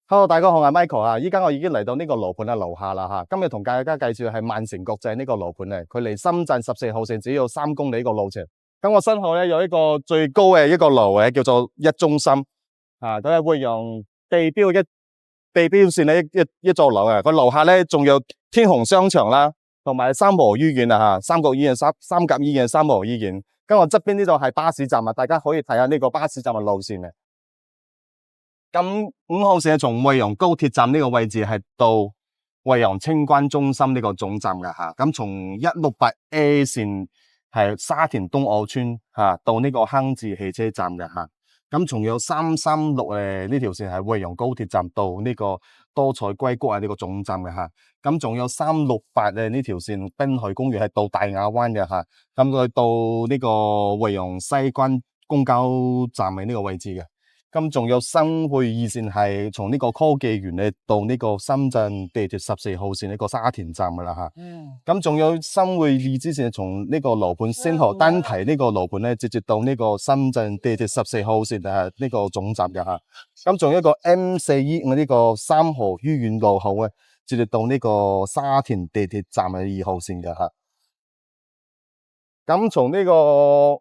Hello，大家好，我係 Michael 啊！依家我已經嚟到呢個樓盤嘅樓下啦嚇。今日同大家介紹係萬城國際呢個樓盤咧，佢離深圳14號線只要3公里呢個路程。咁我身後咧有一個最高嘅一個樓嘅叫做一中心啊，都係會用地標線嘅一座樓嘅。佢樓下咧仲有天虹商場啦，同埋三和醫院啊嚇，三甲醫院、三和醫院。咁我側邊呢度係巴士站啊，大家可以睇下呢個巴士站嘅路線嘅。咁5號線從惠陽高鐵站呢個位置係到惠陽清關中心呢個總站嘅吓，咁從168A 線係沙田東澳村到呢個亨治汽車站嘅吓，咁仲有336呢條線係惠陽高鐵站到呢個多彩硅谷呢個總站嘅吓，咁仲有368呢條線濱海公園係到大亞灣嘅吓，咁佢到呢個惠陽西關公交站嘅呢個位置嘅。咁仲有新會二線係從呢個科技園咧到呢個深圳地鐵14號線呢個沙田站噶啦吓。咁仲有新會二支線從呢個樓盤星河單提呢個樓盤咧，直接到呢個深圳地鐵14號線呢個總站嘅吓。咁仲有一個 M4E 呢個三河醫院路口咧，直接到呢個沙田地鐵站嘅2號線嘅吓。咁從呢個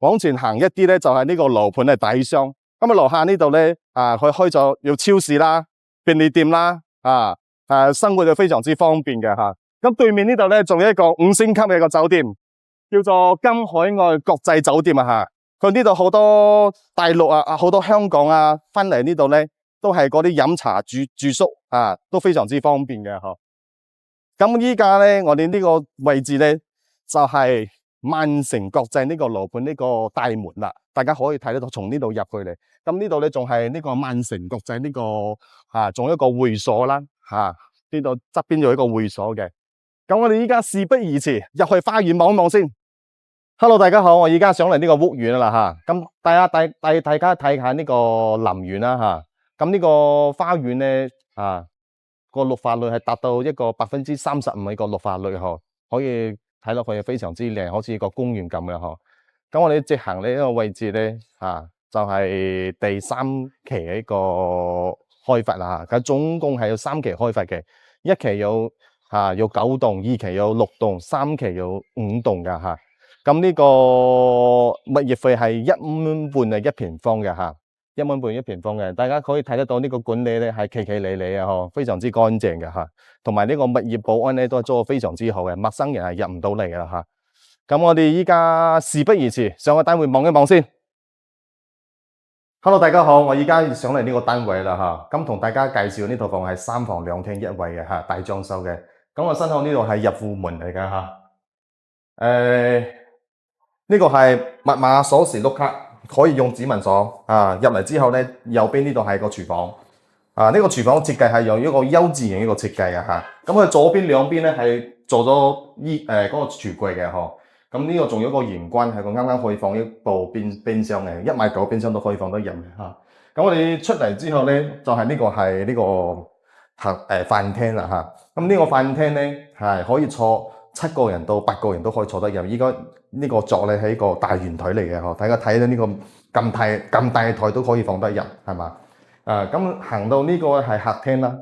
往前行一啲咧，就係呢個樓盤嘅底商。咁啊，樓下呢度咧，佢開咗有超市啦、便利店啦，生活就非常之方便嘅吓。咁對面呢度咧，仲有一個5星級嘅一個酒店，叫做金海外國際酒店啊吓。佢呢度好多大陸啊、好多香港啊，翻嚟呢度咧，都係嗰啲飲茶住宿都非常之方便嘅嗬。咁依家咧，我哋呢個位置咧，就係萬城國際呢個樓盤呢個大門啦，大家可以睇得到，從呢度入去嚟。咁呢度咧仲係呢個萬城國際呢個仲有一個會所啦呢度側邊有一個會所嘅。咁我哋依家事不宜遲，入去花園望一望先。Hello， 大家好，我依家上嚟呢個屋苑啦吓。咁大家睇下呢個林園啦吓。咁呢個花園咧個綠化率係達到一個35%一個綠化率嗬，可以睇落去非常之靚，好似一個公園咁嘅嗬。咁我哋直行呢個位置咧就係第3期一個開發啦吓。佢總共係有3期開發嘅，一期有9棟，2期有6棟，3期有5棟噶吓。咁呢個物業費係1.5蚊一平方嘅吓，1蚊半一平方嘅，大家可以睇得到呢個管理咧係企企理理啊嗬，非常之乾淨嘅吓，同埋呢個物業保安咧都係做得非常之好嘅，陌生人係入唔到嚟嘅啦吓。咁我哋依家事不宜遲，上個單位望一望先。Hello， 大家好，我依家上嚟呢個單位啦吓，咁同大家介紹呢套房係3房2廳1衛嘅吓，大裝修嘅。咁我身後呢度係入戶門嚟嘅吓，呢個係密碼鎖匙碌卡，可以用指紋鎖入嚟之後咧，右邊呢度係個廚房呢個廚房設計係用一個 U 字形一個設計嘅吓。咁佢左邊兩邊咧係做咗嗰個櫥櫃嘅嗬。咁呢個仲有一個玄關，係個啱啱可以放一部冰箱嘅，1.9米冰箱都可以放得入嘅吓。咁我哋出嚟之後咧，就係呢個係呢個飯廳啦吓。咁呢個飯廳咧係可以坐7個人到8個人都可以坐得入。依家呢個座咧係一個大圓台嚟嘅嗬，大家睇到呢個咁大嘅台都可以放得入，係嘛？咁行到呢個係客廳啦，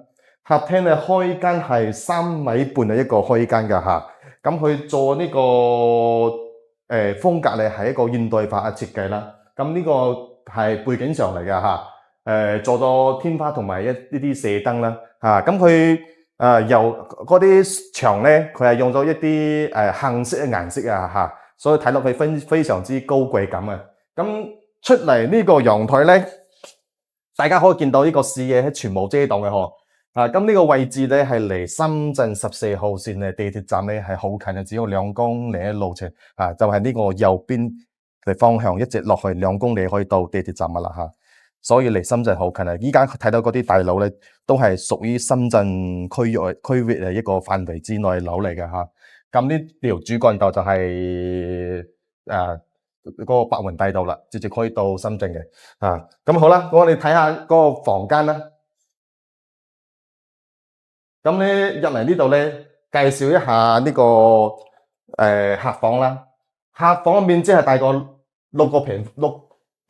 客廳咧開間係3.5米嘅一個開間㗎吓。咁佢做呢個風格咧係一個現代化嘅設計啦。咁呢個係背景上嚟嘅吓，做咗天花同埋呢啲射燈啦咁佢由嗰啲牆咧，佢係用咗一啲杏色嘅顏色啊所以睇落去非常之高貴感啊。咁出嚟呢個陽台咧，大家可以見到呢個視野係全部遮擋嘅嗬。咁呢個位置咧係離深圳14號線嘅地鐵站咧係好近嘅，只有2公里嘅路程就係呢個右邊嘅方向一直落去2公里可以到地鐵站噶啦吓。所以離深圳好近啊！依家睇到嗰啲大樓咧，都係屬於深圳區域嘅一個範圍之內樓嚟嘅吓。咁呢條主幹道就係嗰個白雲大道啦，直接可以到深圳嘅咁好啦，我哋睇下嗰個房間啦。咁咧入嚟呢度咧，介紹一下呢個客房啦。客房嘅面積係大概6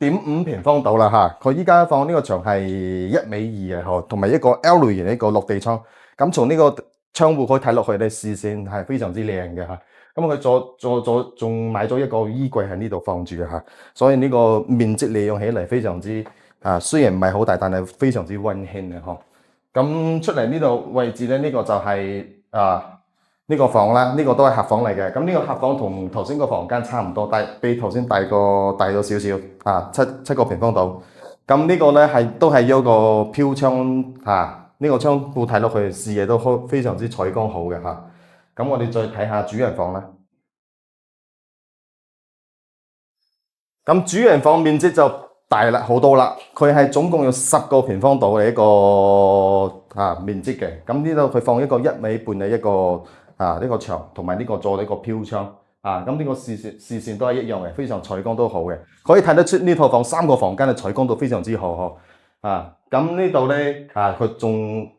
1.5平方度啦嚇，佢依家放呢個牆係1.2米嘅嗬，同埋一個 L 類型一個落地窗。咁從呢個窗戶可以睇落去咧，視線係非常之靚嘅嚇。咁佢左仲買咗一個衣櫃喺呢度放住嘅嚇，所以呢個面積利用起嚟非常之雖然唔係好大，但係非常之溫馨嘅嗬。咁出嚟呢度位置咧，呢個就係呢個房啦，呢個都係客房嚟嘅。咁呢個客房同頭先個房間差唔多，比頭先大咗少少七個平方度。咁呢個咧都係一個飄窗呢個窗戶睇落去視野都非常之採光好嘅嚇。咁我哋再睇下主人房啦。咁主人房面積就大啦好多啦，佢係總共有10個平方度嘅一個面積嘅。咁呢度佢放一個1.5米嘅一個呢個牆，同埋呢個做呢個飄窗咁呢個視線都係一樣嘅，非常採光都好嘅。可以睇得出呢套房3個房間嘅採光都非常之好咁呢度咧佢仲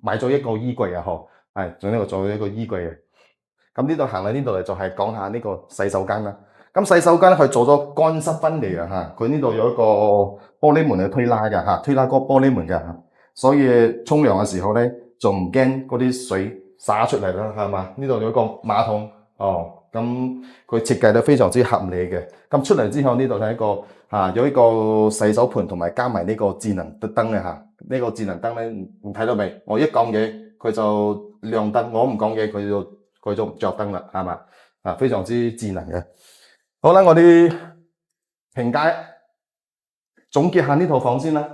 買咗一個衣櫃仲呢個做咗一個衣櫃嘅。咁呢度行喺呢度嚟就係講下呢個洗手間啦。咁洗手間佢做咗乾濕分離嘅嚇，佢呢度有一個玻璃門去推拉嘅推拉個玻璃門嘅，所以沖涼嘅時候咧就唔驚嗰啲水灑出嚟啦，係嘛？呢度有一個馬桶咁佢設計得非常之合理嘅。咁出嚟之後呢度係一個有一個洗手盆同埋加埋呢個智能燈嘅嚇。呢個智能燈咧唔睇到未？我一講嘢佢就亮燈，我唔講嘢佢就着燈啦，係嘛？非常之智能嘅。好啦，我哋評價總結下呢套房先啦。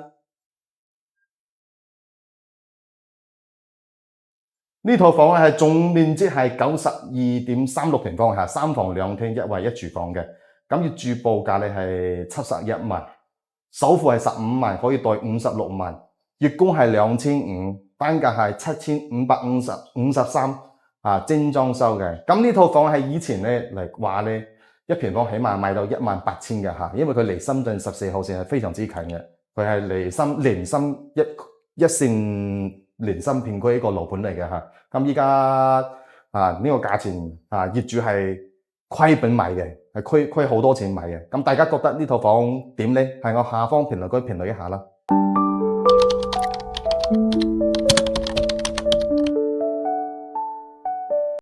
呢套房係總面積係92.36平方3房2廳1衛1廚房嘅。咁業主報價咧係71萬，首付係15萬，可以貸56萬，月供係2500，單價係7553精裝修嘅。咁呢套房係以前咧嚟話咧，1平方起碼賣到18000嘅因為佢離深圳14號線係非常之近嘅，佢係離連深一線連深片區一個樓盤嚟嘅咁依家呢個價錢業主係虧本買嘅，係虧好多錢買嘅。咁大家覺得呢套房點呢？喺我下方評論區評論一下啦。